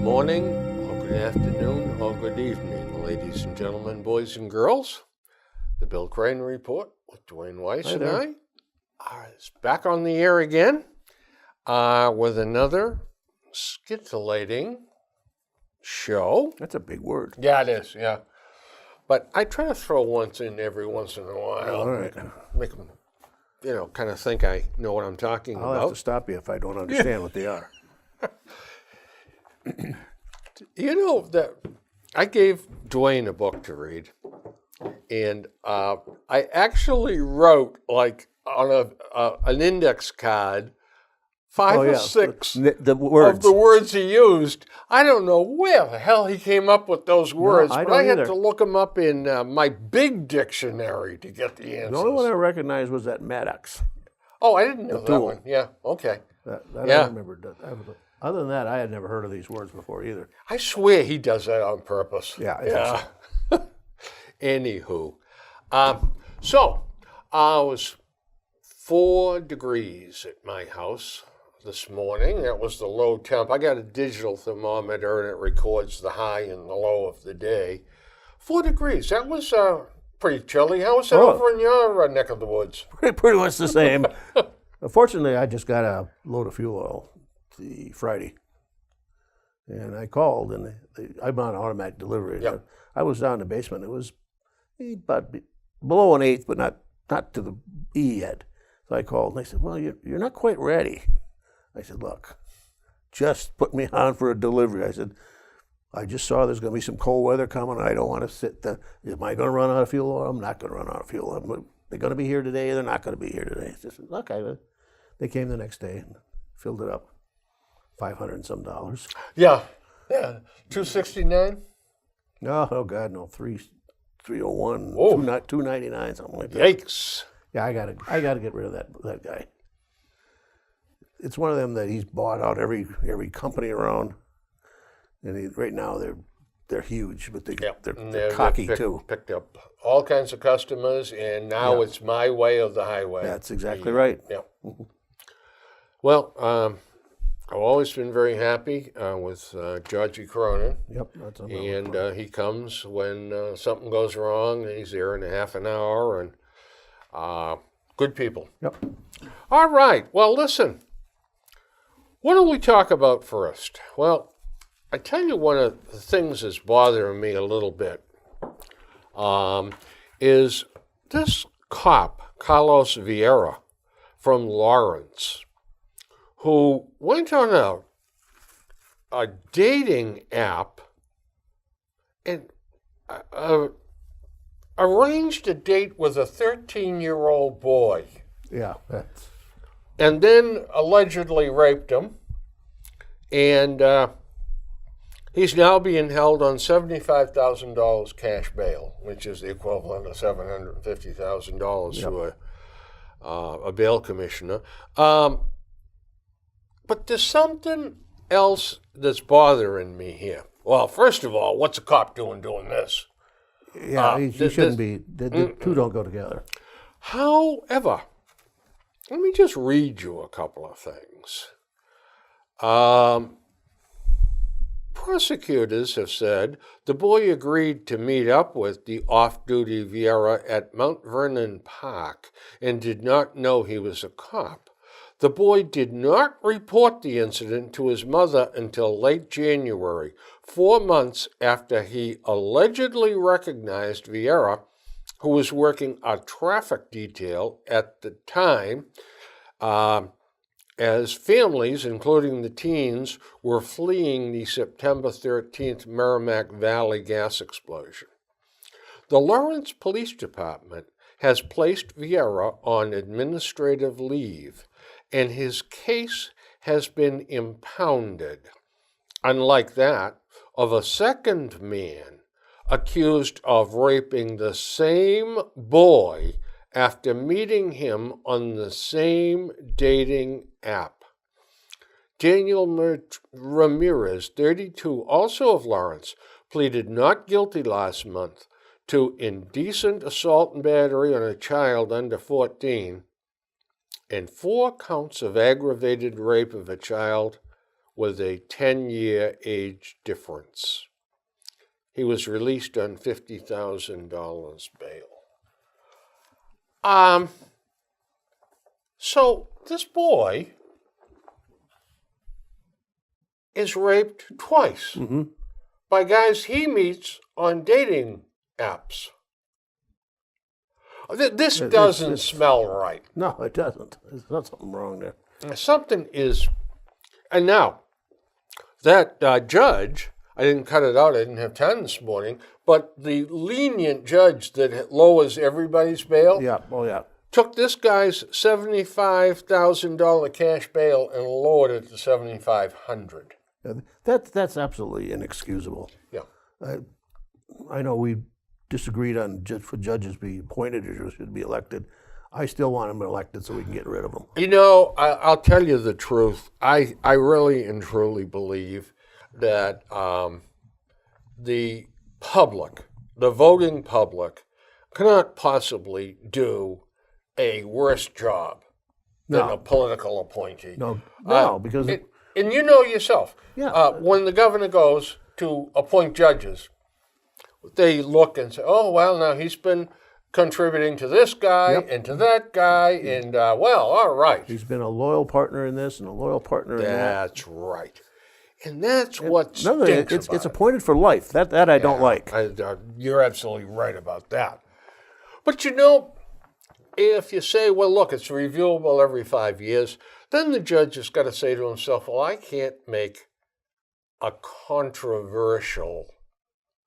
morning, or good afternoon, or good evening, ladies and gentlemen, boys and girls. The Bill Crane Report with Dwayne Weiss and I is back on the air again with another scintillating show. That's a big word. Yeah, it is, yeah. But I try to throw once in every once in a while. All right. Make them, kind of think I know what I'm talking I'll about. have to stop you if I don't understand what they are. You know that I gave Dwayne a book to read, and I actually wrote like on an index card five or six the words. of the words he used. I don't know where the hell he came up with those words, I but don't I had either. to look them up in my big dictionary to get the answers. The only one I recognized was that Maddox. Oh, I didn't know that tool. one. Yeah, okay. That Yeah. I remembered. Other than that, I had never heard of these words before either. I swear he does that on purpose. Yeah, I think Anywho, so it was 4 degrees at my house this morning. That was the low temp. I got a digital thermometer and it records the high and the low of the day. 4 degrees. That was pretty chilly. How was that over in your neck of the woods? Pretty much the same. Unfortunately, I just got a load of fuel oil the Friday, and I called, and I'm on automatic delivery. Yep. I was down in the basement. It was about below an eighth, but not to the E yet. So I called, and they said, "Well, you're not quite ready." I said, "Look, just put me on for a delivery." I said, "I just saw there's going to be some cold weather coming. I don't want to sit there. Am I going to run out of fuel oil? I'm not going to run out of fuel oil. They're going to be here today. They're not going to be here today." I said, "Okay." They came the next day and filled it up. $500 and some. Yeah. 269? No, oh God, no, 301, Whoa. 299, something like that. Yikes. Yeah, I gotta get rid of that guy. It's one of them that he's bought out every company around, and right now they're huge, but they're cocky too. Picked up all kinds of customers, and now it's my way or the highway. That's exactly right. Yeah. Well, I've always been very happy with Georgie Cronin. Yep, that's And he comes when something goes wrong, and he's there in a half an hour, and good people. Yep. All right. Well, listen. What do we talk about first? Well, I tell you, one of the things that's bothering me a little bit is this cop, Carlos Vieira, from Lawrence, who went on a dating app and arranged a date with a 13-year-old boy. Yeah. And then allegedly raped him. And he's now being held on $75,000 cash bail, which is the equivalent of $750,000 to a bail commissioner. But there's something else that's bothering me here. Well, first of all, what's a cop doing this? Yeah, he shouldn't be. The two don't go together. However, let me just read you a couple of things. Prosecutors have said the boy agreed to meet up with the off-duty Vieira at Mount Vernon Park and did not know he was a cop. The boy did not report the incident to his mother until late January, 4 months after he allegedly recognized Vieira, who was working a traffic detail at the time, as families, including the teens, were fleeing the September 13th Merrimack Valley gas explosion. The Lawrence Police Department has placed Vieira on administrative leave, and his case has been impounded. Unlike that of a second man accused of raping the same boy after meeting him on the same dating app. Daniel Ramirez, 32, also of Lawrence, pleaded not guilty last month to indecent assault and battery on a child under 14 and 4 counts of aggravated rape of a child with a 10-year age difference. He was released on $50,000 bail. So this boy is raped twice by guys he meets on dating apps. This doesn't smell right. No, it doesn't. There's not something wrong there. Something is, and now that judge, I didn't cut it out, I didn't have time this morning, but the lenient judge that lowers everybody's bail took this guy's $75,000 cash bail and lowered it to $7,500. That's absolutely inexcusable. Yeah. I know we disagreed on for judges be appointed or should be elected. I still want them elected so we can get rid of them. You know, I'll tell you the truth. I really and truly believe that the public, the voting public, cannot possibly do a worse job than a political appointee. No, because... And you know yourself, Yeah. When the governor goes to appoint judges, they look and say, oh, well, now he's been contributing to this guy and to that guy, and, well, all right. He's been a loyal partner in this and a loyal partner in that. That's right. And that's what stinks about it's appointed for life. That I don't like. You're absolutely right about that. But you know, if you say, well, look, it's reviewable every 5 years, then the judge has got to say to himself, well, I can't make a controversial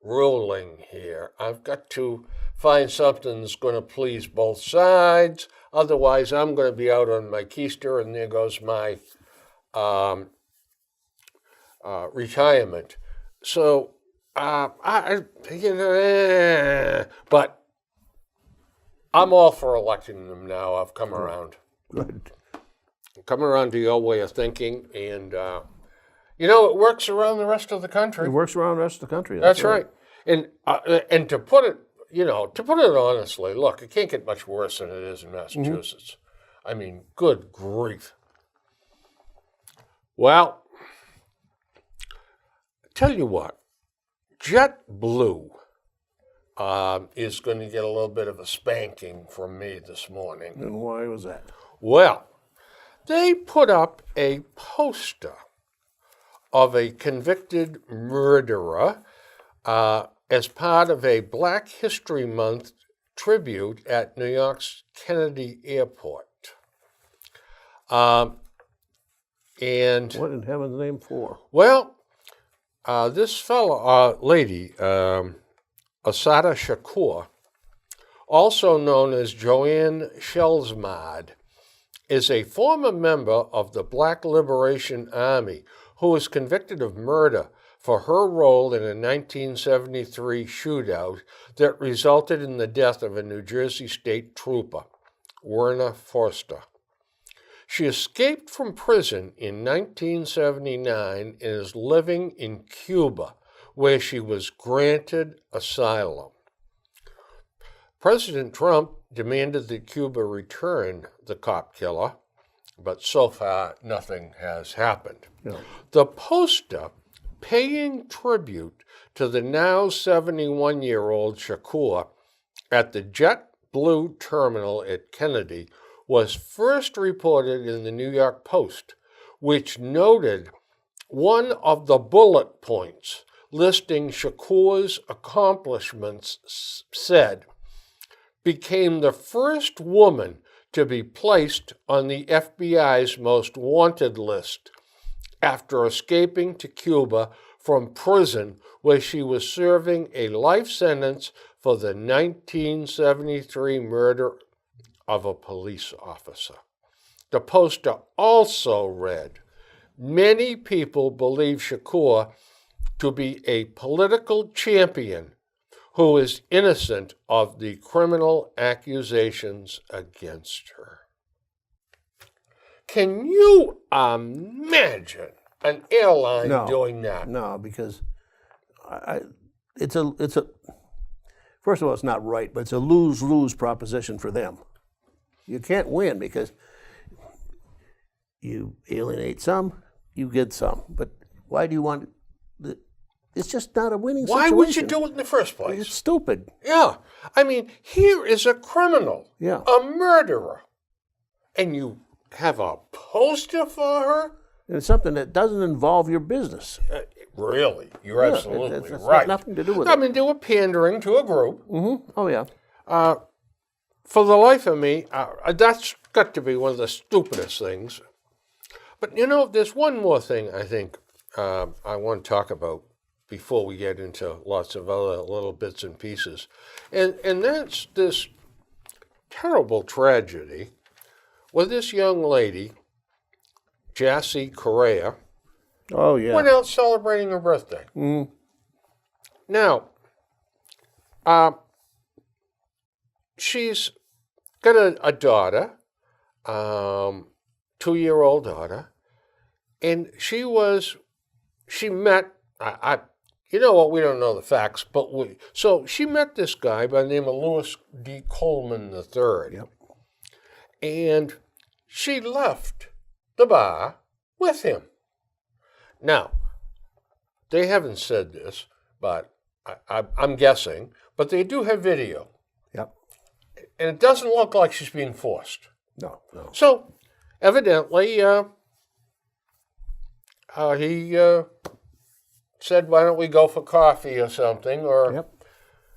ruling here. I've got to find something that's going to please both sides. Otherwise, I'm going to be out on my keister, and there goes my retirement. So, but I'm all for electing them now. I've come around. Good. Come around to your way of thinking, and you know, it works around the rest of the country. It works around the rest of the country. That's right. And to put it, honestly, look, it can't get much worse than it is in Massachusetts. I mean, good grief. Well, tell you what, JetBlue is going to get a little bit of a spanking from me this morning. And why was that? Well, they put up a poster of a convicted murderer as part of a Black History Month tribute at New York's Kennedy Airport. And what in heaven's name for? Well, this lady, Assata Shakur, also known as Joanne Shellsmad, is a former member of the Black Liberation Army who was convicted of murder for her role in a 1973 shootout that resulted in the death of a New Jersey state trooper, Werner Forster. She escaped from prison in 1979 and is living in Cuba, where she was granted asylum. President Trump demanded that Cuba return the cop killer, but so far nothing has happened. No. The poster paying tribute to the now 71-year-old Shakur at the JetBlue terminal at Kennedy was first reported in the New York Post, which noted one of the bullet points listing Shakur's accomplishments said, became the first woman to be placed on the FBI's most wanted list after escaping to Cuba from prison where she was serving a life sentence for the 1973 murder of a police officer. The poster also read, many people believe Shakur to be a political champion who is innocent of the criminal accusations against her. Can you imagine an airline doing that? No, because it's a first of all, it's not right, but it's a lose-lose proposition for them. You can't win because you alienate some, you get some. But why do you want the? It's just not a winning Why situation. would you do it in the first place? It's stupid. Yeah. I mean, here is a criminal, Yeah. a murderer, and you have a poster for her? And it's something that doesn't involve your business. Really? You're absolutely It's right. got nothing to do with I it. mean, they were pandering to a group. Mm-hmm. Oh, yeah. For the life of me, that's got to be one of the stupidest things. But, there's one more thing I think I want to talk about before we get into lots of other little bits and pieces. And that's this terrible tragedy with this young lady, Jassy Correa, Oh, yeah. went out celebrating her birthday. Mm. Now, she's got a daughter, 2-year-old daughter, and she met, you know what, we don't know the facts, but so she met this guy by the name of Louis D. Coleman III. Yep. And she left the bar with him. Now, they haven't said this, but I'm guessing, but they do have video. Yep. And it doesn't look like she's being forced. No. So, evidently, he said, why don't we go for coffee or something, or Yep.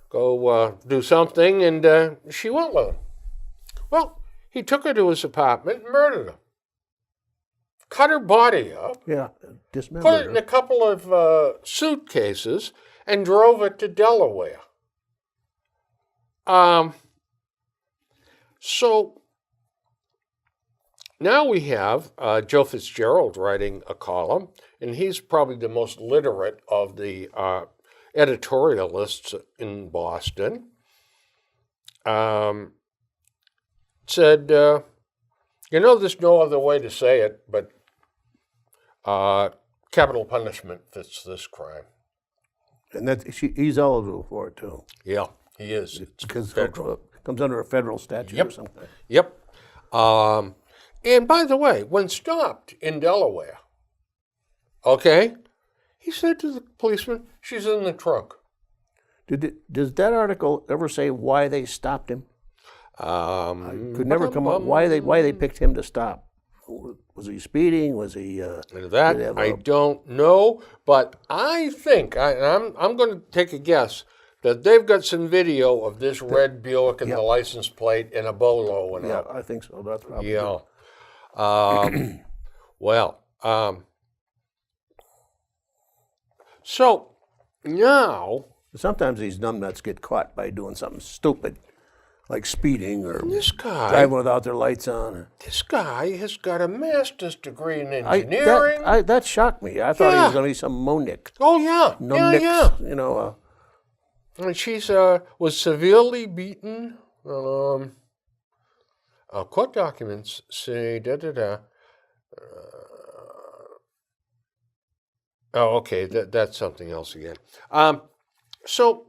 go do something, and she went with him. Well, he took her to his apartment and murdered her. Cut her body up, Yeah. put it in Dismembered. a couple of suitcases, and drove it to Delaware. So now we have Joe Fitzgerald writing a column, and he's probably the most literate of the editorialists in Boston. Said, there's no other way to say it, but capital punishment fits this crime. And he's eligible for it, too. Yeah, he is. It's Because federal. it comes under a federal statute Yep. or something. Yep. And by the way, when stopped in Delaware, okay, he said to the policeman, she's in the trunk. Does that article ever say why they stopped him? Could never come up why they picked him to stop. Was he speeding? Was he? That I don't know, but I think I'm going to take a guess that they've got some video of this red Buick and the license plate and a bolo and Yeah, I think so. That's probably yeah. Well, so now Sometimes these numbnuts get caught by doing something stupid, like speeding or this guy driving without their lights on. has got a master's degree in engineering. That shocked me. I thought he Yeah. was going to be some Monik. Oh yeah, yeah. You know. And she's was severely beaten. Court documents say oh, okay, that's something else again. So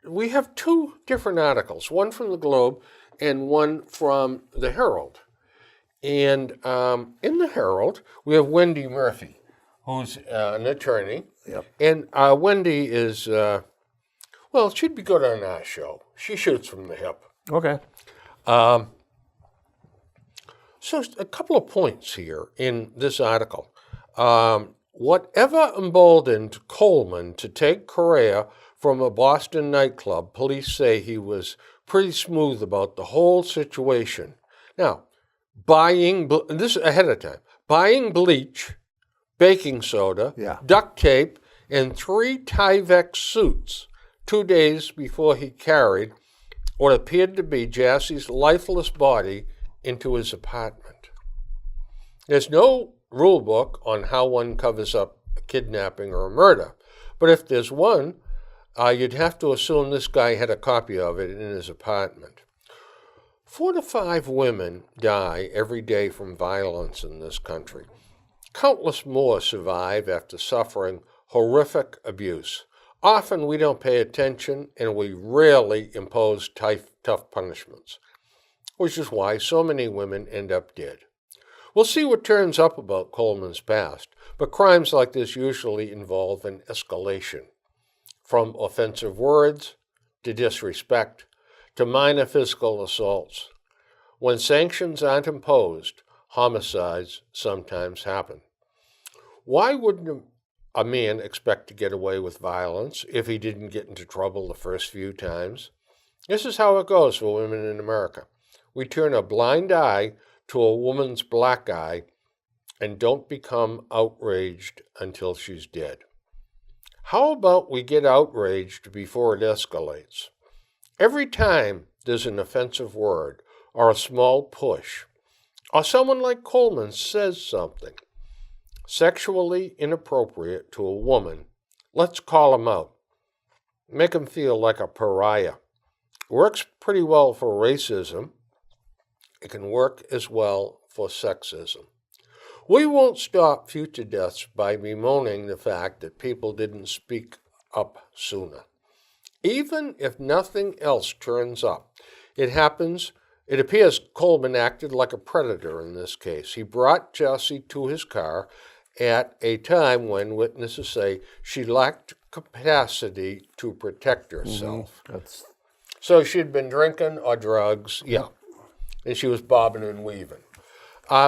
we have two different articles, one from the Globe and one from the Herald. And in the Herald, we have Wendy Murphy, who's an attorney. Yep. And Wendy is, she'd be good on our show. She shoots from the hip. Okay. So a couple of points here in this article. Whatever emboldened Coleman to take Correa from a Boston nightclub, police say he was pretty smooth about the whole situation. Now, this ahead of time, buying bleach, baking soda, duct tape, and 3 Tyvek suits 2 days before he carried what appeared to be Jassy's lifeless body into his apartment. There's no rule book on how one covers up a kidnapping or a murder, but if there's one, you'd have to assume this guy had a copy of it in his apartment. 4 to 5 women die every day from violence in this country. Countless more survive after suffering horrific abuse. Often we don't pay attention and we rarely impose tough punishments, which is why so many women end up dead. We'll see what turns up about Coleman's past, but crimes like this usually involve an escalation, from offensive words to disrespect to minor physical assaults. When sanctions aren't imposed, homicides sometimes happen. Why wouldn't a man expect to get away with violence if he didn't get into trouble the first few times? This is how it goes for women in America. We turn a blind eye to a woman's black eye and don't become outraged until she's dead. How about we get outraged before it escalates? Every time there's an offensive word or a small push, or someone like Coleman says something sexually inappropriate to a woman, let's call him out. Make him feel like a pariah. Works pretty well for racism. It can work as well for sexism. We won't stop future deaths by bemoaning the fact that people didn't speak up sooner. Even if nothing else turns up, it appears Coleman acted like a predator in this case. He brought Jessie to his car at a time when witnesses say she lacked capacity to protect herself. So she'd been drinking or drugs, and she was bobbing and weaving.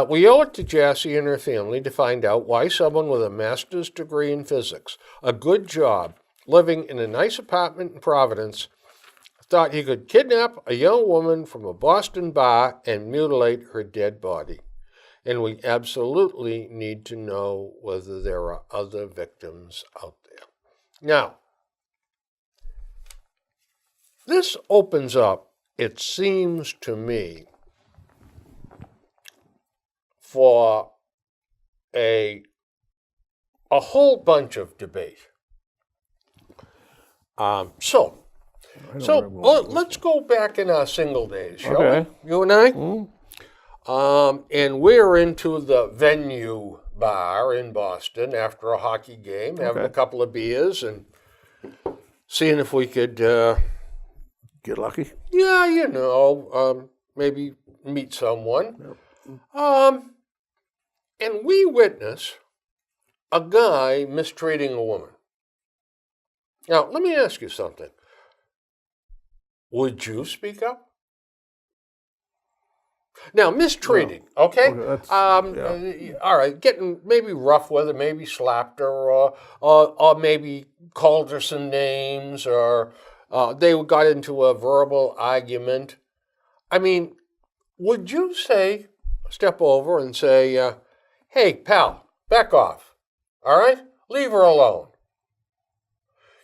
We owe it to Jessie and her family to find out why someone with a master's degree in physics, a good job, living in a nice apartment in Providence, thought he could kidnap a young woman from a Boston bar and mutilate her dead body. And we absolutely need to know whether there are other victims out there. Now, this opens up, it seems to me, for a whole bunch of debate. So let's go back in our single days, shall we? You and I? And we're into the Venue bar in Boston after a hockey game, having a couple of beers and seeing if we could get lucky. Yeah, maybe meet someone. And we witness a guy mistreating a woman. Now, let me ask you something. Would you speak up? Now, mistreating, okay? All right, getting maybe rough with her, maybe slapped her, or maybe called her some names, or they got into a verbal argument. I mean, would you step over and say, hey, pal, back off, all right? Leave her alone.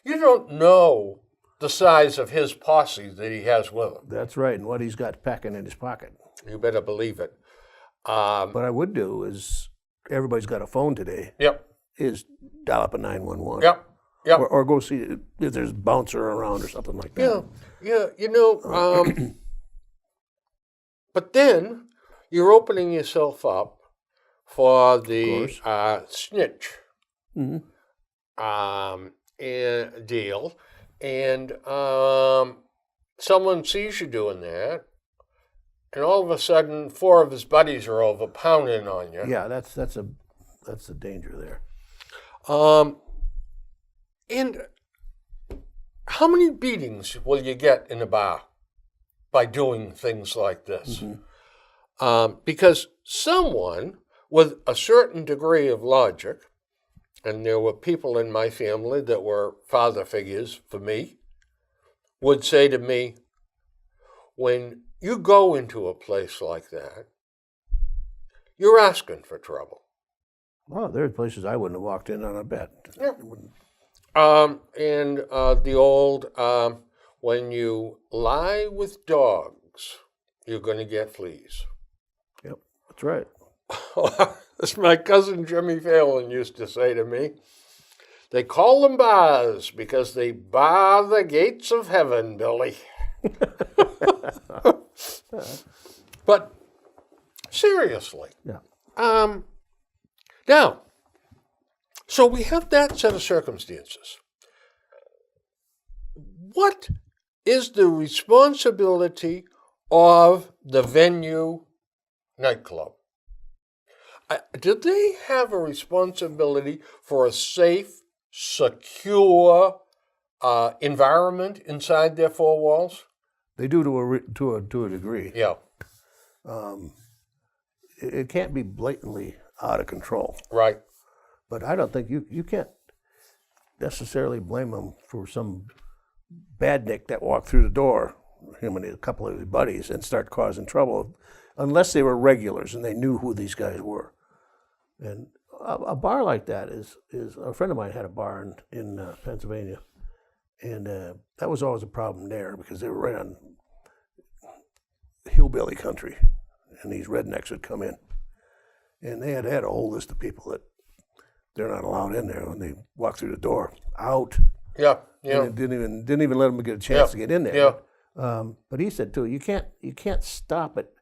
You don't know the size of his posse that he has with him. That's right, and what he's got packing in his pocket. You better believe it. What I would do is, everybody's got a phone today. Yep. Is dial up a 911. Yep. Yep. Or go see if there's a bouncer around or something like that. Yeah. But then you're opening yourself up for the snitch deal, and someone sees you doing that, and all of a sudden 4 of his buddies are over pounding on you. Yeah, that's the danger there. And how many beatings will you get in a bar by doing things like this? Because someone with a certain degree of logic, and there were people in my family that were father figures for me, would say to me, when you go into a place like that, you're asking for trouble. Well, there are places I wouldn't have walked in on a bet. Yeah. And the old, when you lie with dogs, you're going to get fleas. Yep, that's right. As my cousin Jimmy Phelan used to say to me, they call them bars because they bar the gates of heaven, Billy. But seriously. Yeah. Now, so we have that set of circumstances. What is the responsibility of the Venue nightclub? Did they have a responsibility for a safe, secure environment inside their four walls? They do to a degree. Yeah. It can't be blatantly out of control. Right. But I don't think you can't necessarily blame them for some badnik that walked through the door, him and a couple of his buddies, and start causing trouble, unless they were regulars and they knew who these guys were. And a bar like that is a friend of mine had a bar in Pennsylvania, and that was always a problem there because they were right on hillbilly country, and these rednecks would come in, and they had a whole list of people that they're not allowed in there when they walk through the door. Out. Yeah. Yeah. And didn't even let them get a chance to get in there. Yeah. But he said too, you can't stop it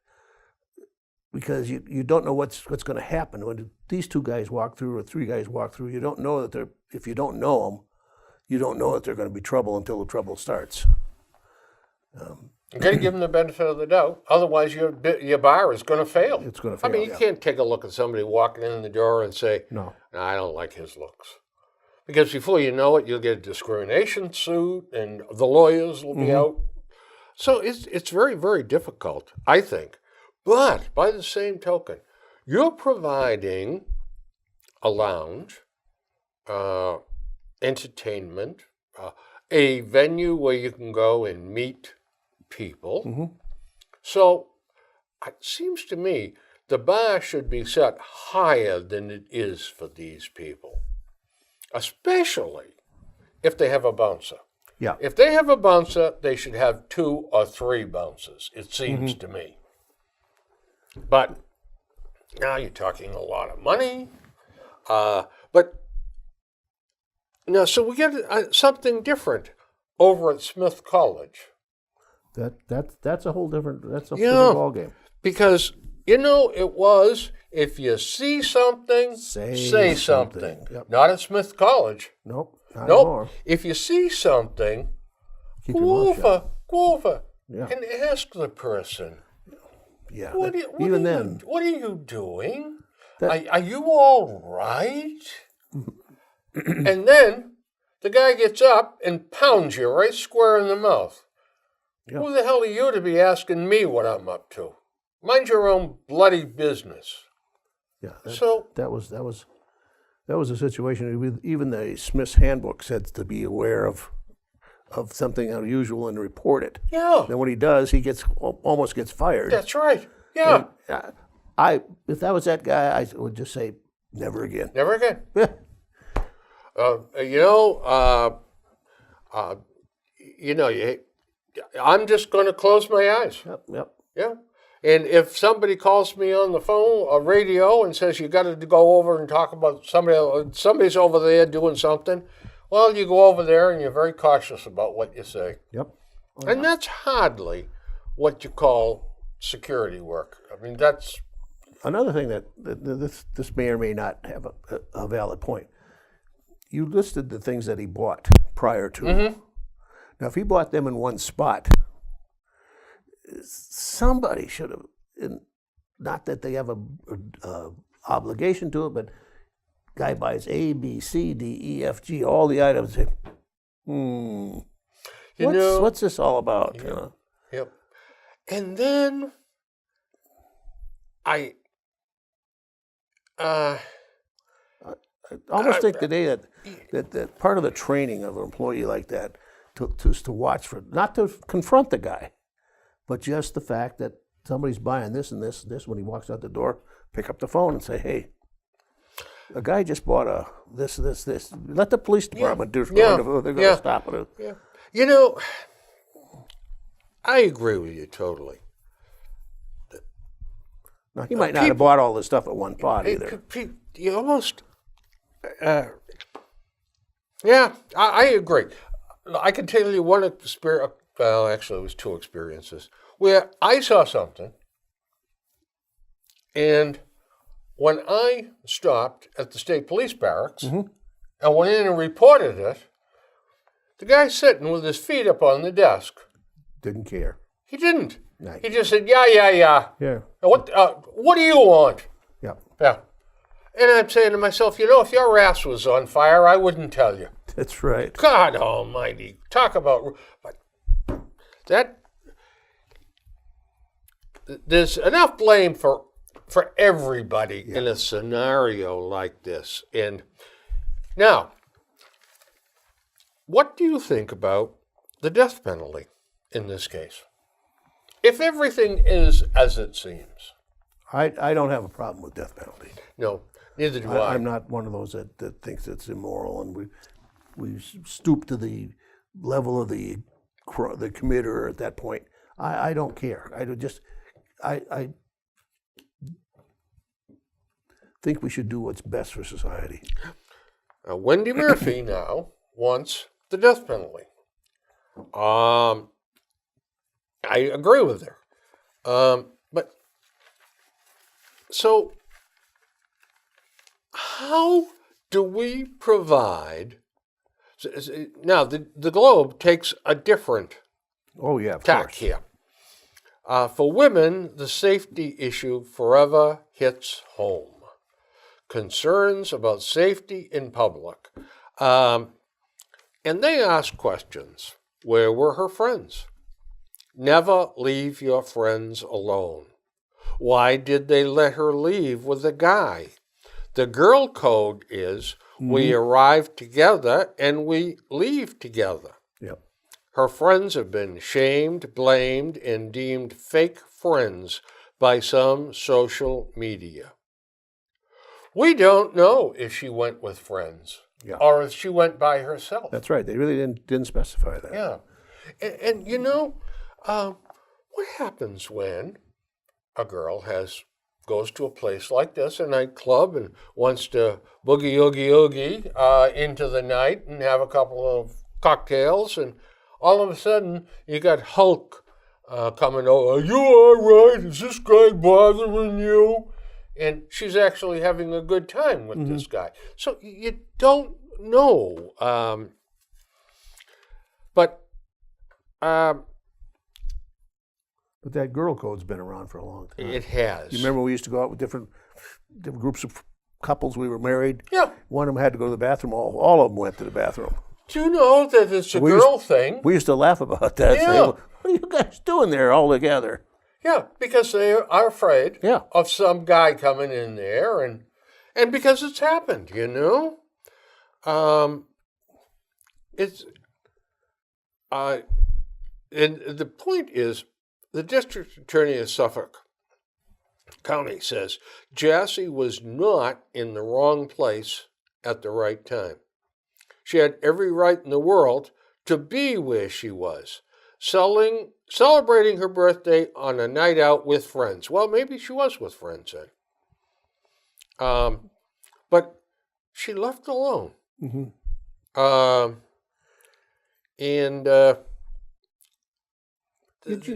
because you don't know what's going to happen when these two guys walk through or three guys walk through. You don't know that if you don't know them, you don't know that they're going to be trouble until the trouble starts. You got to give them the benefit of the doubt. Otherwise, your bar is going to fail. It's going to fail. I mean, you can't take a look at somebody walking in the door and say, No, I don't like his looks. Because before you know it, you'll get a discrimination suit and the lawyers will be out. So it's very, very difficult, I think. But by the same token, you're providing a lounge, entertainment, a venue where you can go and meet people. So it seems to me the bar should be set higher than it is for these people, especially if they have a bouncer. yeah, If they have a bouncer, they should have 2 or 3 bouncers, it seems to me. But now you're talking a lot of money. But now, so we get something different over at Smith College. that's a whole different different ball game. Because, it was, if you see something, say something. Yep. Not at Smith College. Nope, not Nope. anymore. If you see something, Keep your mouth shut. go over Yeah. and ask the person, Yeah, what are you doing? Are you all right? And then the guy gets up and pounds you right square in the mouth. Yeah. Who the hell are you to be asking me what I'm up to? Mind your own bloody business. Yeah, So that was a situation. Even the Smith's handbook said to be aware of something unusual and report it. yeah, Then when he does, he almost gets fired. that's right. Yeah, If that was that guy, I would just say never again. never again. Yeah. I'm just going to close my eyes. Yep. Yeah. And if somebody calls me on the phone or radio and says you got to go over and talk about somebody's over there doing something, well, you go over there and you're very cautious about what you say. Yep. And that's hardly what you call security work. I mean, that's Another thing that this may or may not have a valid point. You listed the things that he bought prior to. Now, if he bought them in one spot, somebody should have, not that they have a obligation to it, but guy buys A, B, C, D, E, F, G, all the items. What's this all about? Yep. And then I almost think today that part of the training of an employee like that is to watch for, not to confront the guy, but just the fact that somebody's buying this and this and this. When he walks out the door, pick up the phone and say, "Hey, a guy just bought this. Let the police department do it. They're going to stop it." Yeah. I agree with you totally. Now, he might not have bought all this stuff at one pot either. You almost, I agree. I can tell you one experience. Well, actually, it was 2 experiences where I saw something, and when I stopped at the state police barracks and went in and reported it, the guy sitting with his feet up on the desk. Didn't care. He didn't. Nice. He just said, yeah. Yeah. What do you want? Yeah. Yeah. And I'm saying to myself, if your ass was on fire, I wouldn't tell you. That's right. God almighty. Talk about... But there's enough blame for everybody in a scenario like this. And now, what do you think about the death penalty in this case? If everything is as it seems. I don't have a problem with death penalty. No, neither do I. I'm not one of those that thinks it's immoral, and we stoop to the level of the committer at that point. I don't care. I think we should do what's best for society. Wendy Murphy now wants the death penalty. I agree with her. But so how do we provide? Now, the Globe takes a different tack here. For women, the safety issue forever hits home. Concerns about safety in public. And they ask questions. Where were her friends? Never leave your friends alone. Why did they let her leave with a guy? The girl code is we arrive together and we leave together. Yep. Her friends have been shamed, blamed, and deemed fake friends by some social media. We don't know if she went with friends or if she went by herself. That's right. They really didn't specify that. Yeah. And what happens when a girl goes to a place like this, a nightclub, and wants to boogie, oogie into the night and have a couple of cocktails, and all of a sudden you got Hulk coming over. Are you all right? Is this guy bothering you? And she's actually having a good time with this guy. So you don't know. But that girl code's been around for a long time. It has. You remember we used to go out with different groups of couples? We were married. Yeah. One of them had to go to the bathroom. All of them went to the bathroom. Do you know that it's a girl thing? We used to laugh about that. Yeah. Say, well, what are you guys doing there all together? Yeah, because they are afraid of some guy coming in there, and because it's happened, and the point is, the district attorney of Suffolk County says Jassy was not in the wrong place at the right time. She had every right in the world to be where she was, celebrating her birthday on a night out with friends. Well, maybe she was with friends then. But she left alone. You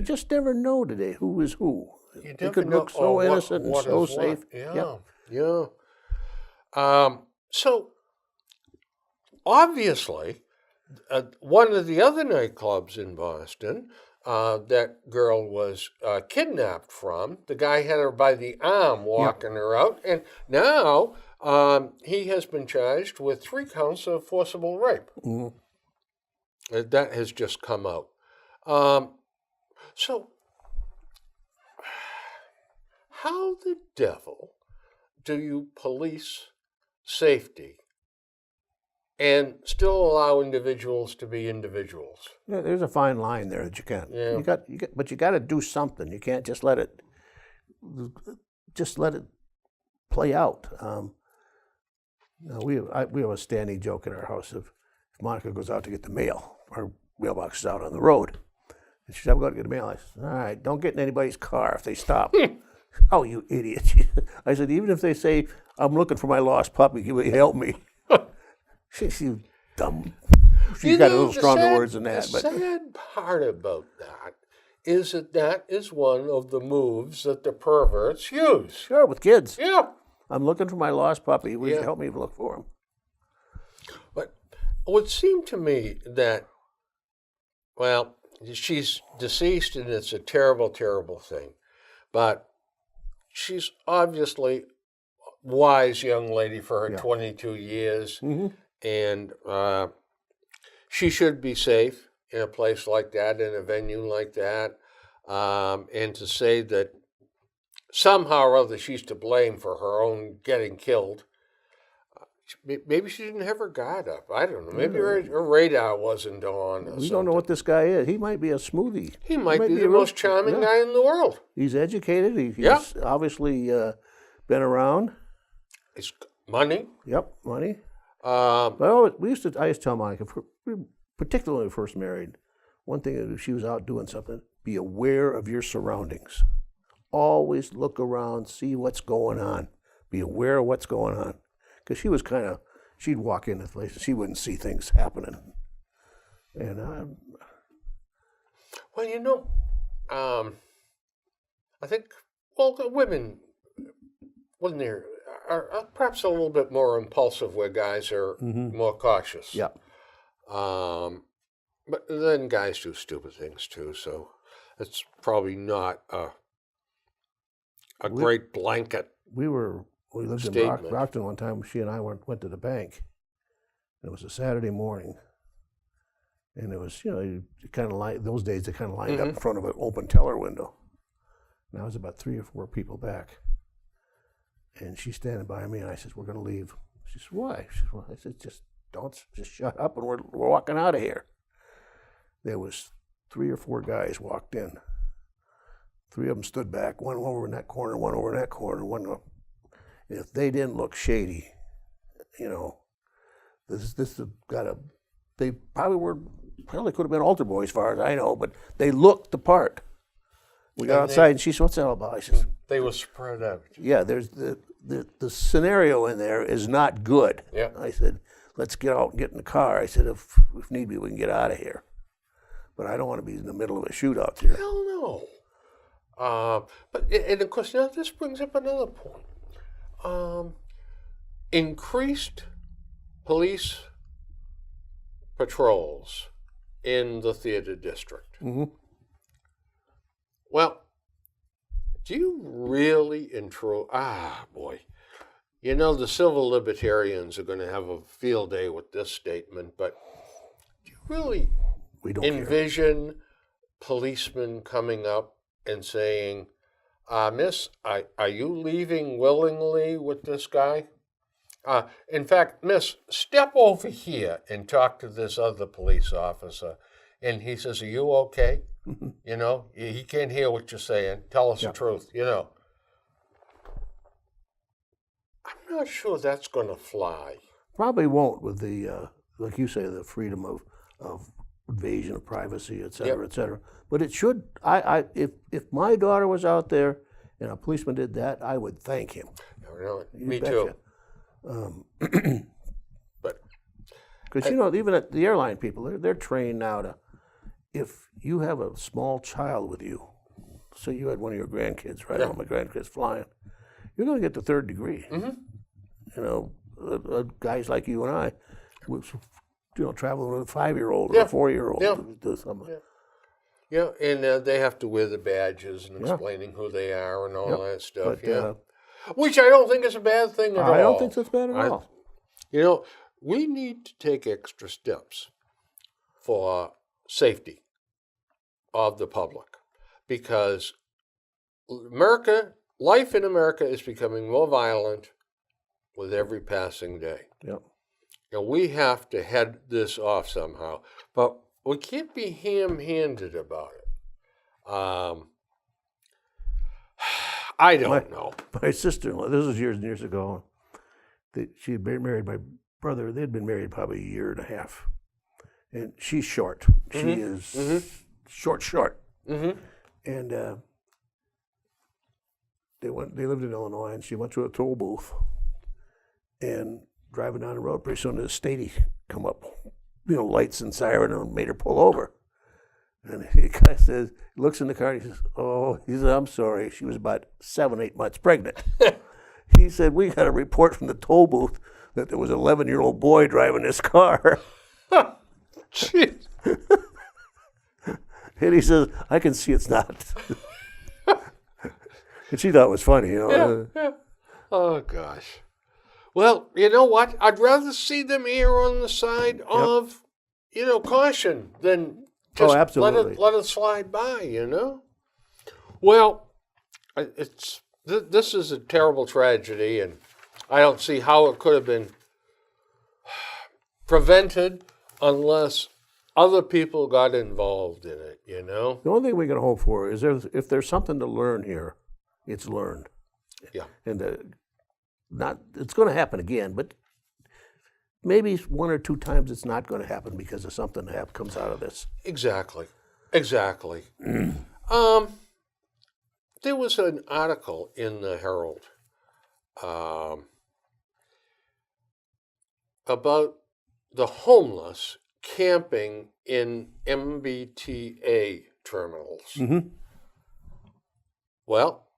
just never know today who is who. They could look so innocent and so safe. Yeah. So, obviously, one of the other nightclubs in Boston that girl was kidnapped from, the guy had her by the arm walking her out, and now he has been charged with 3 counts of forcible rape. That has just come out. So, how the devil do you police safety and still allow individuals to be individuals? Yeah, there's a fine line there that you can. Yeah. But you got to do something. You can't just let it play out. We have a standing joke in our house of if Monica goes out to get the mail, our mailbox is out on the road. And she said, I'm going to get the mail. I said, all right, don't get in anybody's car if they stop. Oh, you idiot. I said, even if they say, I'm looking for my lost puppy, will you help me? She's dumb. She's got a little stronger words than that. The sad part about that is that is one of the moves that the perverts use. Sure, with kids. Yeah. I'm looking for my lost puppy. Will you help me look for him? But it would seem to me that, well, she's deceased and it's a terrible, terrible thing. But she's obviously wise young lady for her Yeah. 22 years, Mm-hmm. and she should be safe in a place like that, in a venue like that. And to say that somehow or other she's to blame for her own getting killed, maybe she didn't have her guard up. I don't know. Maybe her radar wasn't on. Or We don't know what this guy is. He might be a smoothie. He might be a the real- most charming yeah. guy in the world. He's educated. He's Yeah. obviously been around. It's money. Yep, money. Um, Well, I used to tell Monica, particularly when we first married, one thing is if she was out doing something, be aware of your surroundings. Always look around, see what's going on. Be aware of what's going on. Because she was she'd walk into places, she wouldn't see things happening. And well, I think, the women, when they're, are perhaps a little bit more impulsive where guys are more cautious. yeah, But then guys do stupid things too, so it's probably not a great blanket. we lived in Statement. Brockton one time. She and I went to the bank. It was a Saturday morning, and it was kind of those days they kind of lined up in front of an open teller window. And I was about 3 or 4 people back, and she's standing by me, and I said, "We're going to leave." She said, "Why?" She said, "Well," I said, "Just shut up, and we're walking out of here." There was 3 or 4 guys walked in. 3 of them stood back, one over in that corner, one over in that corner, one. If they didn't look shady, this has got a. They probably could have been altar boys, as far as I know, but they looked the part. We got outside, and she said, "What's that all about?" I said, They were spread out. "Yeah, there's the scenario in there is not good." Yeah. I said, "Let's get out and get in the car." I said, "If need be, we can get out of here." But I don't want to be in the middle of a shootout here. Hell no. And of course, now this brings up another point. Increased police patrols in the theater district. Mm-hmm. Well, do you really intro? Boy. The civil libertarians are going to have a field day with this statement, but do you really We don't care. envision policemen coming up and saying, "Miss, are you leaving willingly with this guy? In fact, miss, step over here and talk to this other police officer." And he says, "Are you okay?" He can't hear what you're saying. Tell us the truth, I'm not sure that's going to fly. Probably won't with the, like you say, the freedom of invasion of privacy, et cetera, et cetera. But it should. If my daughter was out there and a policeman did that, I would thank him. Me betcha. too. But Because even at the airline people, they're trained now to, if you have a small child with you, so you had one of your grandkids, right? All my grandkids flying, you're going to get the 3rd degree. Guys like you and I, traveling with a 5-year-old or a 4-year-old to do something. Yeah, and they have to wear the badges and explaining who they are and all that stuff. But, which I don't think is a bad thing at all. I don't think that's bad at all. We need to take extra steps for safety of the public because life in America is becoming more violent with every passing day. Yep. And we have to head this off somehow, but we can't be ham-handed about it. I don't know. My sister-in-law, this was years and years ago, she had been married my brother. They'd been married probably a year and a half. And she's short. She is short. Mm-hmm. And they lived in Illinois, and she went to a toll booth. And driving down the road, pretty soon the statey come up, lights and siren, and made her pull over. And the guy says, looks in the car, and he says, he says, "I'm sorry, she was about 7-8 months pregnant." He said, "We got a report from the toll booth that there was an 11-year-old boy driving this car." Jeez. And he says, "I can see it's not." And she thought it was funny, Yeah. Oh, gosh. Well, you know what? I'd rather see them err on the side of, caution than just absolutely. let it slide by, Well, this is a terrible tragedy, and I don't see how it could have been prevented unless other people got involved in it, The only thing we can hope for is if there's something to learn here, it's learned. Yeah. And it's going to happen again, but maybe one or two times it's not going to happen because of something that comes out of this. Exactly. There was an article in the Herald about the homeless camping in MBTA terminals. Mm-hmm. Well,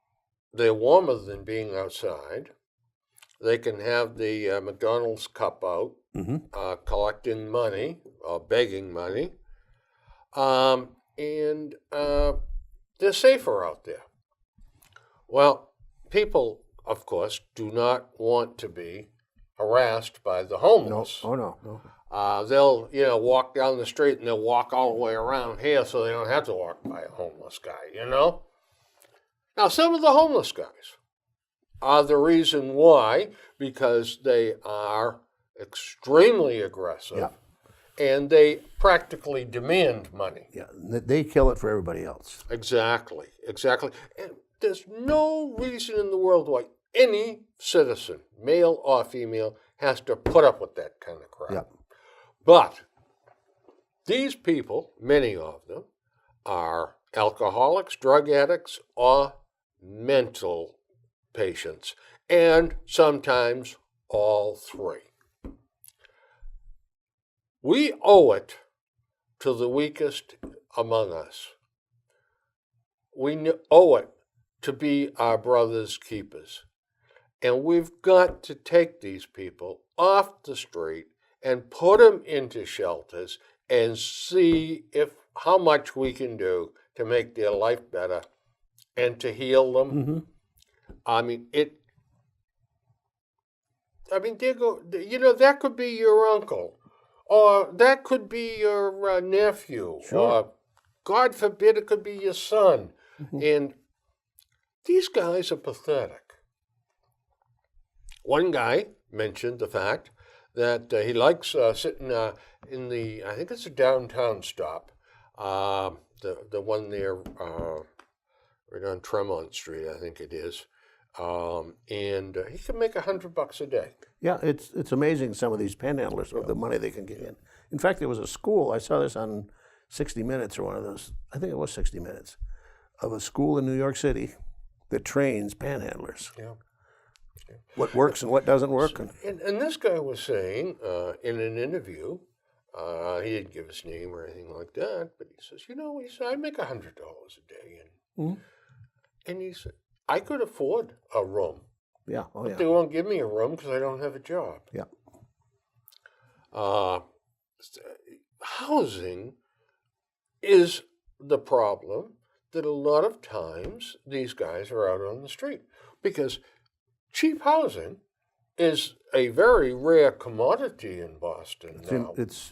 they're warmer than being outside. They can have the McDonald's cup out, collecting money or begging money, and they're safer out there. Well, people, of course, do not want to be harassed by the homeless. No. Oh, no. They'll, walk down the street and they'll walk all the way around here so they don't have to walk by a homeless guy, Now, some of the homeless guys are the reason why, because they are extremely aggressive. Yeah. And they practically demand money. Yeah, they kill it for everybody else. Exactly. And there's no reason in the world why any citizen, male or female, has to put up with that kind of crap. Yeah. But these people, many of them, are alcoholics, drug addicts, or mental patients, and sometimes all three. We owe it to the weakest among us. We owe it to be our brother's keepers. And we've got to take these people off the street and put them into shelters and see how much we can do to make their life better and to heal them. Mm-hmm. That could be your uncle, or that could be your nephew, Sure. or God forbid it could be your son. Mm-hmm. And these guys are pathetic. One guy mentioned the fact that he likes sitting in the, I think it's a downtown stop, the one there right on Tremont Street, I think it is. And he can make $100 a day. Yeah, it's amazing some of these panhandlers, the money they can get in. In fact, there was a school, I saw this on 60 Minutes or one of those, I think it was 60 Minutes, of a school in New York City that trains panhandlers. Yeah. What works and what doesn't work. And this guy was saying in an interview, he didn't give his name or anything like that, but he says, I make $100 a day. And he said, I could afford a room. Yeah, But they won't give me a room because I don't have a job. Yeah. Housing is the problem that a lot of times these guys are out on the street because cheap housing is a very rare commodity in Boston now. It's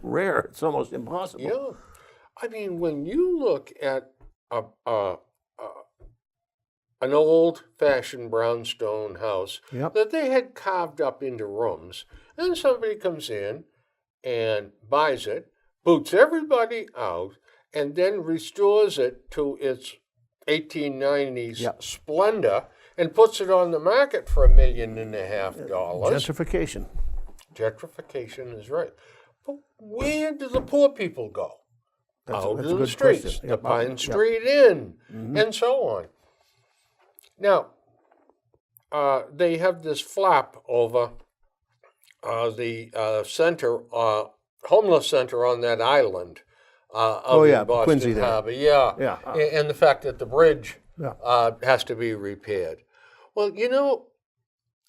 rare. It's almost impossible. Yeah. I mean, when you look at an old-fashioned brownstone house that they had carved up into rooms, and somebody comes in and buys it, boots everybody out, and then restores it to its 1890s splendor and puts it on the market for $1.5 million. Gentrification. Gentrification is right. But where do the poor people go? Out that's to a the good streets, question. the Pine Street Inn, and so on. Now, they have this flap over the center, homeless center on that island of the Boston Quincy Harbor. Yeah. And the fact that the bridge has to be repaired. Well,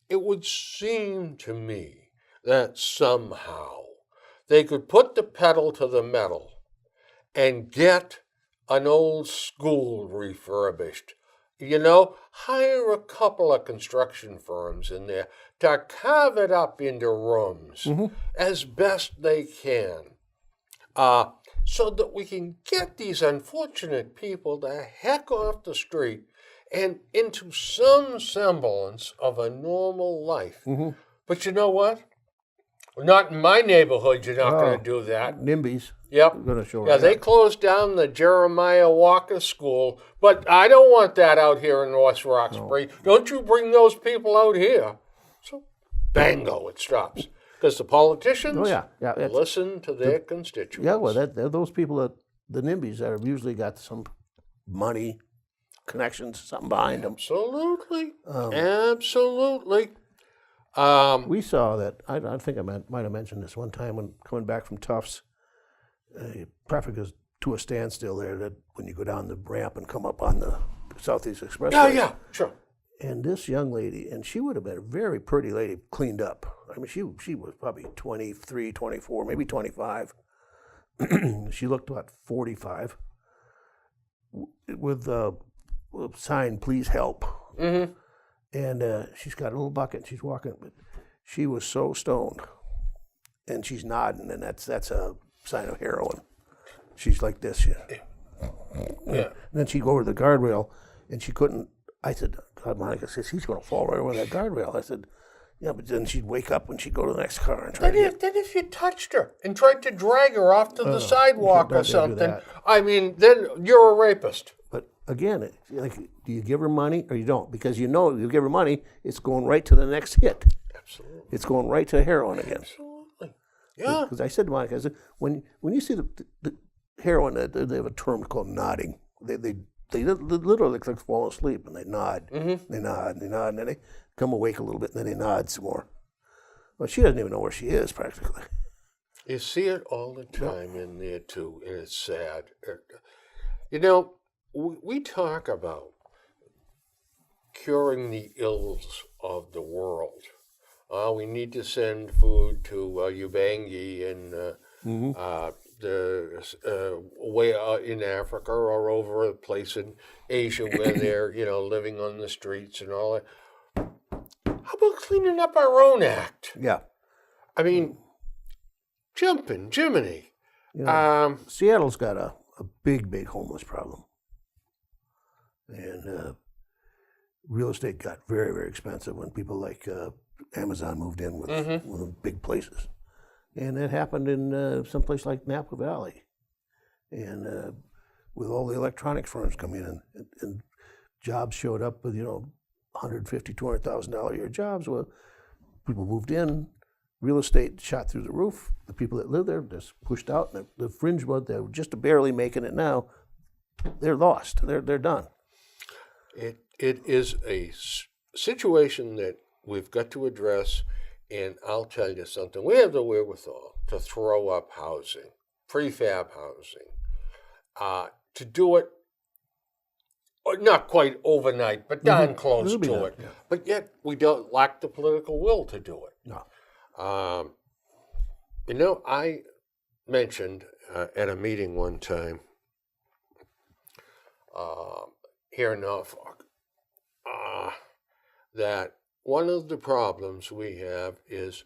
it would seem to me that somehow they could put the pedal to the metal and get an old school refurbished hire a couple of construction firms in there to carve it up into rooms as best they can, so that we can get these unfortunate people the heck off the street and into some semblance of a normal life. But you know what? Not in my neighborhood, you're not going to do that. NIMBYs. Yep. Going to show Yeah, they closed down the Jeremiah Walker School, but I don't want that out here in West Roxbury. No. Don't you bring those people out here. So, bango, it stops. Because the politicians listen to their constituents. Yeah, well, they're those people that, the NIMBYs, that have usually got some money, connections, something behind them. Absolutely. Absolutely. We saw that, I think I might have mentioned this one time when coming back from Tufts, traffic is to a standstill there that when you go down the ramp and come up on the Southeast Expressway. Yeah, sure. And this young lady, and she would have been a very pretty lady, cleaned up. I mean, she was probably 23, 24, maybe 25. She looked about 45 with a sign, "Please help." Mm-hmm. And she's got a little bucket, and she's walking, but she was so stoned. And she's nodding, and that's a sign of heroin. She's like this. Yeah. And then she'd go over to the guardrail, and she couldn't. I said, God, Monica says, he's going to fall right over that guardrail. I said, yeah, but then she'd wake up when she'd go to the next car and try Then if you touched her and tried to drag her off to the sidewalk or something, I mean, then you're a rapist. But again, like, do you give her money or you don't? Because you know, you give her money, it's going right to the next hit. Absolutely. It's going right to heroin again. Absolutely. Yeah. Because I said to Monica, I said, when you see the heroin, they have a term called nodding. They literally like fall asleep and they nod. Mm-hmm. They nod and they nod, and then they come awake a little bit and then they nod some more. Well, she doesn't even know where she is practically. You see it all the time in there too, and it's sad. You know, we talk about curing the ills of the world. We need to send food to Ubangi and the way in Africa or over a place in Asia where they're living on the streets and all that. How about cleaning up our own act? Yeah. I mean, jumping, Jiminy. Seattle's got a big homeless problem. And real estate got very, very expensive when people like Amazon moved in with one of the big places. And that happened in someplace like Napa Valley. And with all the electronics firms coming in and jobs showed up with, $150,000, $200,000 a year jobs. Well, people moved in, real estate shot through the roof. The people that lived there just pushed out. And the fringe ones, they're just barely making it now. They're lost. They're done. It is a situation that we've got to address, and I'll tell you something. We have the wherewithal to throw up housing, prefab housing, to do it, not quite overnight, but darn close to it. Yeah. But yet we don't lack the political will to do it. No. I mentioned at a meeting one time here in Norfolk that one of the problems we have is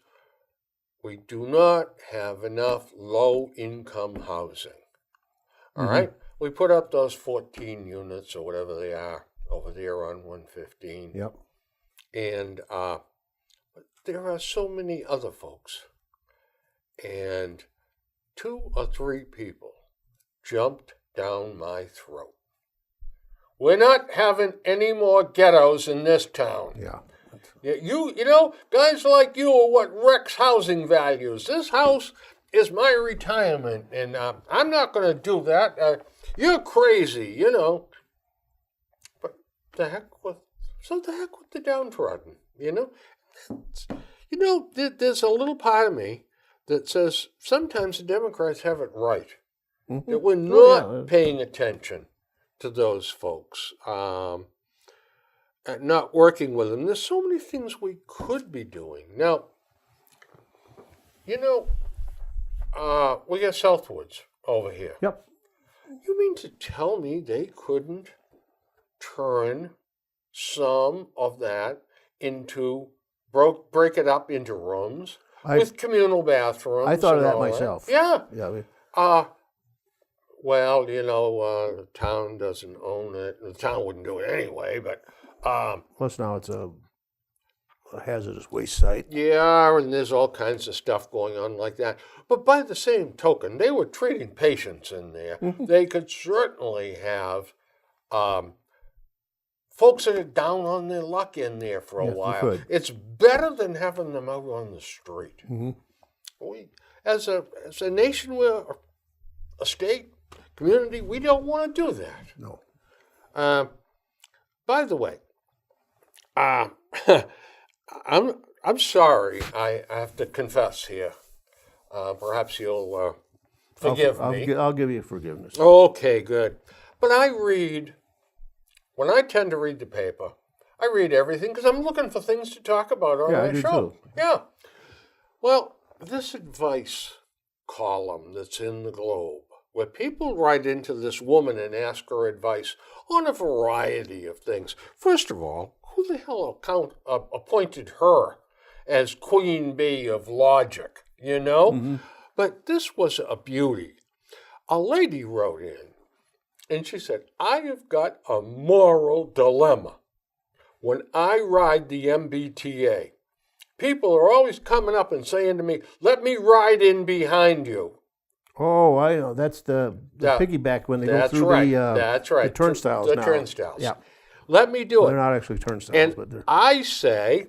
we do not have enough low-income housing. All right? We put up those 14 units or whatever they are over there on 115. Yep. And there are so many other folks. And 2 or 3 people jumped down my throat. We're not having any more ghettos in this town. Yeah. Guys like you are what wrecks housing values. This house is my retirement, and I'm not going to do that. You're crazy, But the heck with the downtrodden, There's a little part of me that says sometimes the Democrats have it right. That we're not paying attention to those folks. Not working with them. There's so many things we could be doing. Now, we got Southwoods over here. Yep. You mean to tell me they couldn't turn some of that into break it up into rooms with communal bathrooms. I thought of and that all myself. Yeah. Yeah. Well, the town doesn't own it. The town wouldn't do it anyway, but Plus now it's a hazardous waste site. yeah, and there's all kinds of stuff going on like that. But by the same token, they were treating patients in there. They could certainly have folks that are down on their luck in there for a Yes, you while. could. It's better than having them out on the street. We, as a nation, we're a state, community, we don't want to do that. No. By the way, I'm sorry. I have to confess here. Perhaps you'll forgive me. I'll give you forgiveness. Okay, good. But when I tend to read the paper, I read everything because I'm looking for things to talk about on Yeah, I my do show. too. Yeah. Well, this advice column that's in the Globe, where people write into this woman and ask her advice on a variety of things. First of all, who the hell appointed her as queen bee of logic, But this was a beauty. A lady wrote in, and she said, I have got a moral dilemma. When I ride the MBTA, people are always coming up and saying to me, let me ride in behind you. Oh, I know. That's the piggyback when they go through the turnstiles The now. turnstiles. Yeah. Let me do They're it. not actually turnstiles, And but they're... I say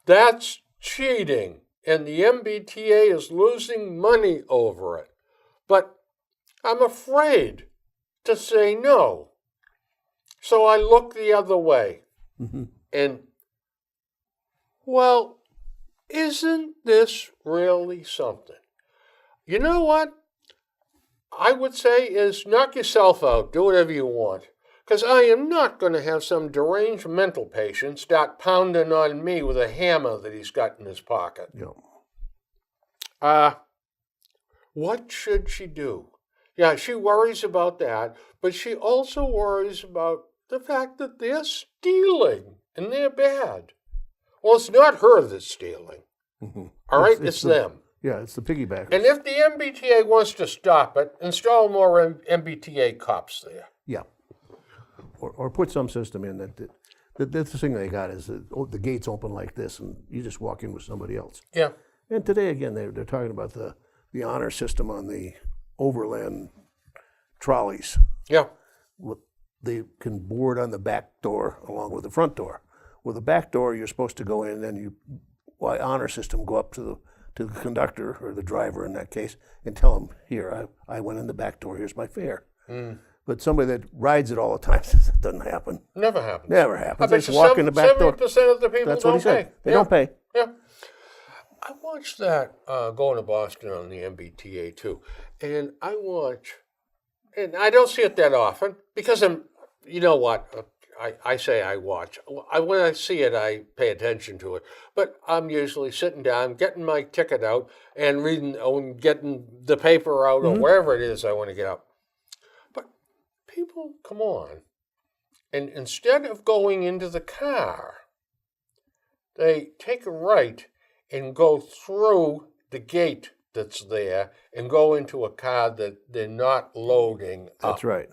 that's cheating, and the MBTA is losing money over it. But I'm afraid to say no. So I look the other way. And, well, isn't this really something? You know what I would say is knock yourself out. Do whatever you want. Because I am not going to have some deranged mental patient start pounding on me with a hammer that he's got in his pocket. Yeah. What should she do? Yeah, she worries about that, but she also worries about the fact that they're stealing and they're bad. Well, it's not her that's stealing. All right, it's them. Yeah, it's the piggyback. And if the MBTA wants to stop it, install more MBTA cops there. Yeah. Or put some system in that's the thing they got is that the gates open like this and you just walk in with somebody else. Yeah. And today, again, they're talking about the honor system on the overland trolleys. Yeah. They can board on the back door along with the front door. With the back door, you're supposed to go in and honor system, go up to the conductor or the driver in that case and tell him, here, I went in the back door, here's my fare. But somebody that rides it all the time says it doesn't happen. Never happens. Never happens. I They bet just walk in the back door. 70% of the people That's don't what he said. pay. They don't pay. Yeah. I watched that going to Boston on the MBTA too. And I don't see it that often because you know what? I say I watch. When I see it, I pay attention to it. But I'm usually sitting down, getting my ticket out, and reading, getting the paper out, or wherever it is I want to get out. But people, come on. And instead of going into the car, they take a right and go through the gate that's there and go into a car that they're not loading up. That's right.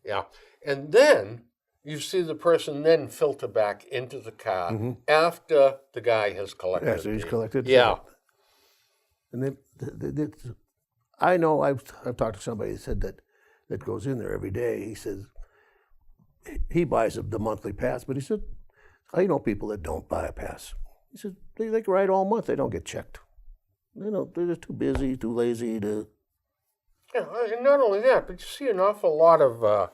Yeah. And then you see the person then filter back into the car after the guy has collected. Yeah, so he's collected. Yeah. And I know I've talked to somebody who said that goes in there every day. He says he buys the monthly pass, but he said, I know people that don't buy a pass. He said they ride all month. They don't get checked. They're just too busy, too lazy to. Yeah, and not only that, but you see an awful lot of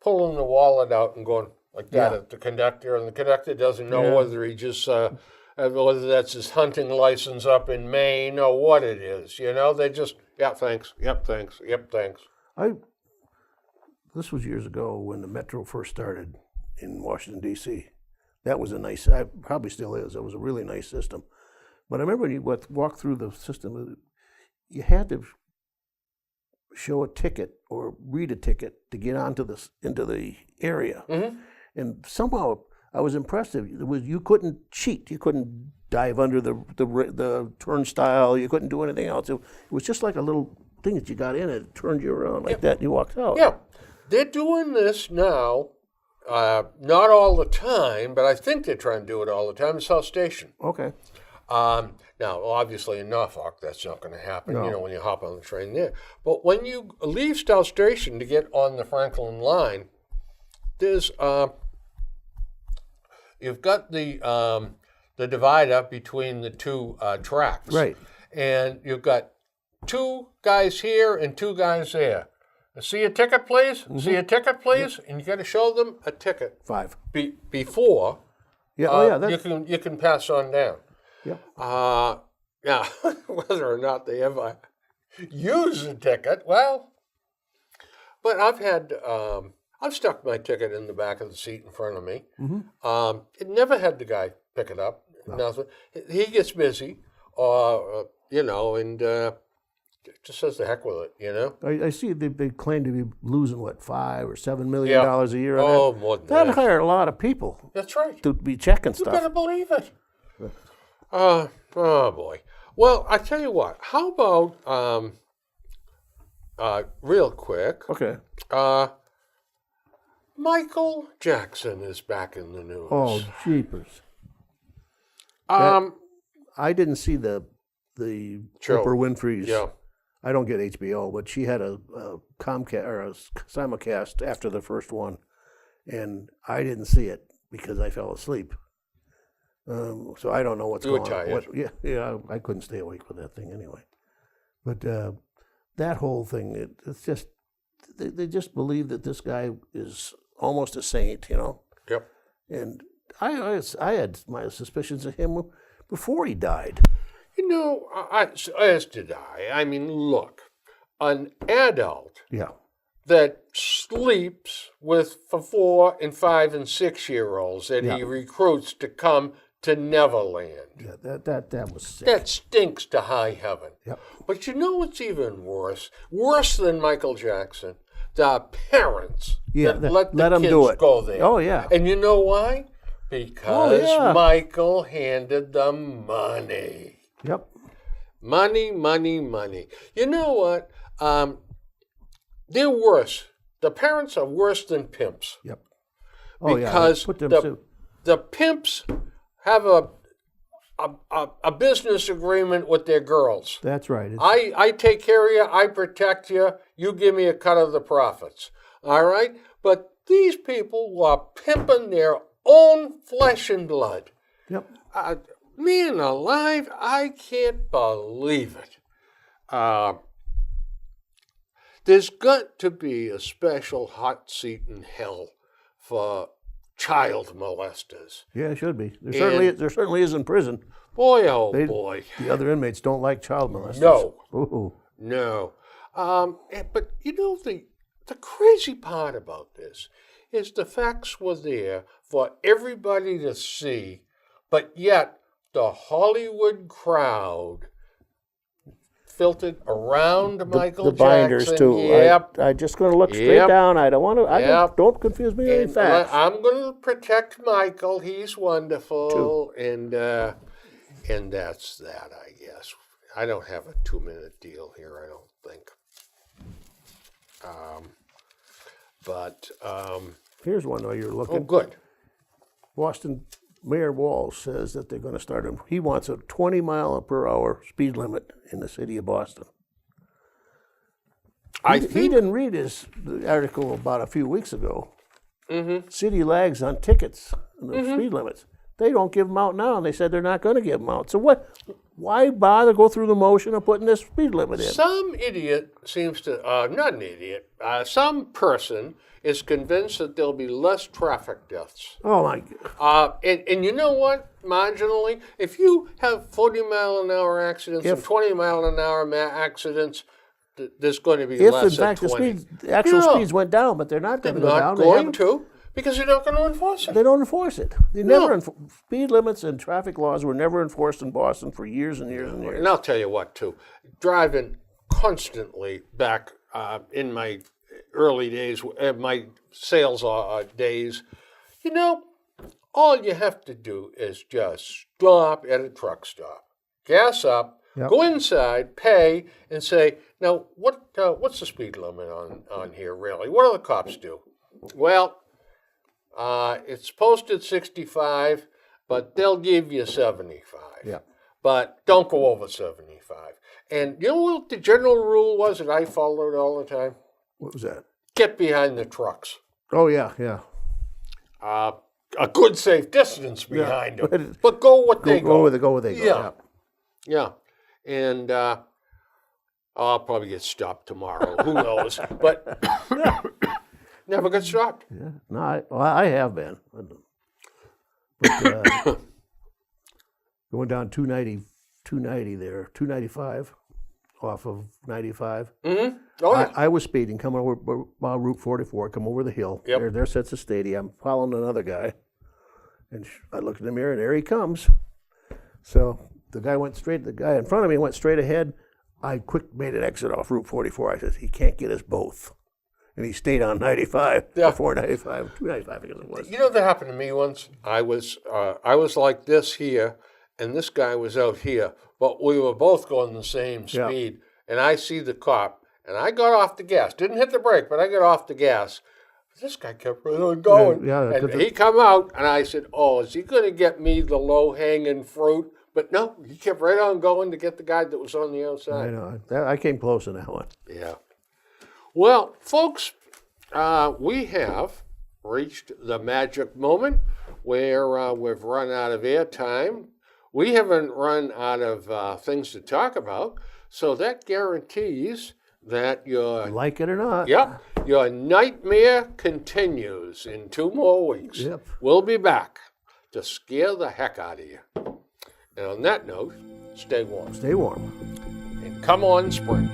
pulling the wallet out and going like that at the conductor, and the conductor doesn't know whether he just whether that's his hunting license up in Maine or what it is. They just thanks, thanks, thanks. This was years ago when the Metro first started in Washington, D.C. That was probably still is. It was a really nice system. But I remember when you walked through the system, you had to show a ticket or read a ticket to get into the area. And somehow I was impressed. You couldn't cheat. You couldn't dive under the turnstile. You couldn't do anything else. It was just like a little thing that you got in, it turned you around like that, and you walked out. Yeah, they're doing this now. Not all the time, but I think they're trying to do it all the time in South Station. Okay. Now, obviously in Norfolk, that's not going to happen, No. when you hop on the train there. But when you leave South Station to get on the Franklin line, there's you've got the divider between the two tracks. Right. And you've got 2 guys here and 2 guys there. See a ticket, please? Mm-hmm. See a ticket, please? Yep. And you got to show them a ticket 5. Before Yeah. you can pass on down. Yeah. Now, whether or not they ever use a ticket, well, but I've stuck my ticket in the back of the seat in front of me. Mm-hmm. It never had the guy pick it up. No. Nothing. He gets busy, and just says the heck with it, I see they claim to be losing $5 or $7 million a year. Oh, on more than that. that. Hire a lot of people That's right. to be checking You stuff. better believe it. Oh boy. Well, I tell you what. How about real quick? Okay. Michael Jackson is back in the news. Oh, jeepers! I didn't see the Show. Oprah Winfrey's. Yeah. I don't get HBO, but she had a Comcast or a simulcast after the first one, and I didn't see it because I fell asleep. So I don't know what's You were going on. tired. Yeah, I couldn't stay awake with that thing anyway. But that whole thing, it's just they just believe that this guy is almost a saint, Yep. And I had my suspicions of him before he died. As did I. I mean, look, an adult Yeah. that sleeps with 4 and 5 and 6-year-olds that he Yeah. recruits to come to Neverland. Yeah, that was sick. That stinks to high heaven. Yep. But you know what's even worse? Worse than Michael Jackson? The parents Yeah, that let the let 'em kids do it. go there. Oh, yeah. And you know why? Because yeah. Michael handed them money. Yep. Money, money, money. You know what? They're worse. The parents are worse than pimps. Yep. Oh, Because yeah. Put them the pimps have a business agreement with their girls. That's right. I take care of you. I protect you. You give me a cut of the profits. All right? But these people are pimping their own flesh and blood. Yep. Man alive, I can't believe it. There's got to be a special hot seat in hell for child molesters. Yeah, it should be. There certainly is in prison. Boy, oh boy. The other inmates don't like child molesters. No. Ooh. No. But the crazy part about this is the facts were there for everybody to see, but yet the Hollywood crowd filtered around Michael The binders Jackson. too. Yep. I just going to look straight Yep. down. I don't want to. Yep. Don't confuse me with any And facts. I'm going to protect Michael. He's wonderful, and that's that. I guess I don't have a 2-minute deal here. I don't think. Here's one while you're looking. Oh, good. Boston Mayor Walsh says that they're going to start he wants a 20-mile-per-hour speed limit in the city of Boston. He didn't read the article about a few weeks ago. Mm-hmm. City lags on tickets and the speed limits. They don't give them out now, and they said they're not going to give them out. So why bother go through the motion of putting this speed limit in? Some idiot seems to, not an idiot, some person is convinced that there'll be less traffic deaths. Oh, my God. And you know what? Marginally, if you have 40-mile-an-hour accidents and 20-mile-an-hour accidents, there's going to be If, less in fact, than 20. the actual speeds went down, but they're not going to go Not down. going to, because you're not going to enforce it. They don't enforce it. They No. never speed limits and traffic laws were never enforced in Boston for years and years and years. And I'll tell you what, too. Driving constantly back in my early days, my sales days, You know, all you have to do is just stop at a truck stop, gas up, Yep. go inside, pay, and say, now, what's the speed limit on here, really? What do the cops do? Well, it's posted 65, but they'll give you 75. Yeah. But don't go over 75. And you know what the general rule was that I followed all the time? What was that? Get behind the trucks. Oh, yeah, yeah. A good safe distance behind Yeah. them. But go what they Go where they go. Yeah. Yeah. And I'll probably get stopped tomorrow. Who knows? But never got stopped. Yeah. No, I have been. But, going down 290 there, 295 off of 95. Mm-hmm. Oh, yeah. I was speeding, coming over Route 44, come over the hill. Yep. There sits the stadium. I'm following another guy. And I look in the mirror, and there he comes. So the guy in front of me went straight ahead. I made an exit off Route 44. I said, he can't get us both. And he stayed on 95, Yeah. 495, 295, I guess it was. You know, that happened to me once. I was like this here, and this guy was out here, but we were both going the same Yeah. speed. And I see the cop, and I got off the gas. Didn't hit the brake, but I got off the gas. This guy kept right on going. Yeah, and he come out, and I said, oh, is he going to get me the low-hanging fruit? But no, he kept right on going to get the guy that was on the I outside. know. I came close in that one. Yeah. Well, folks, we have reached the magic moment where we've run out of airtime. We haven't run out of things to talk about, so that guarantees that your Like it or not. your nightmare continues in 2 more weeks. Yep. We'll be back to scare the heck out of you. And on that note, stay warm Stay warm. and come on, spring.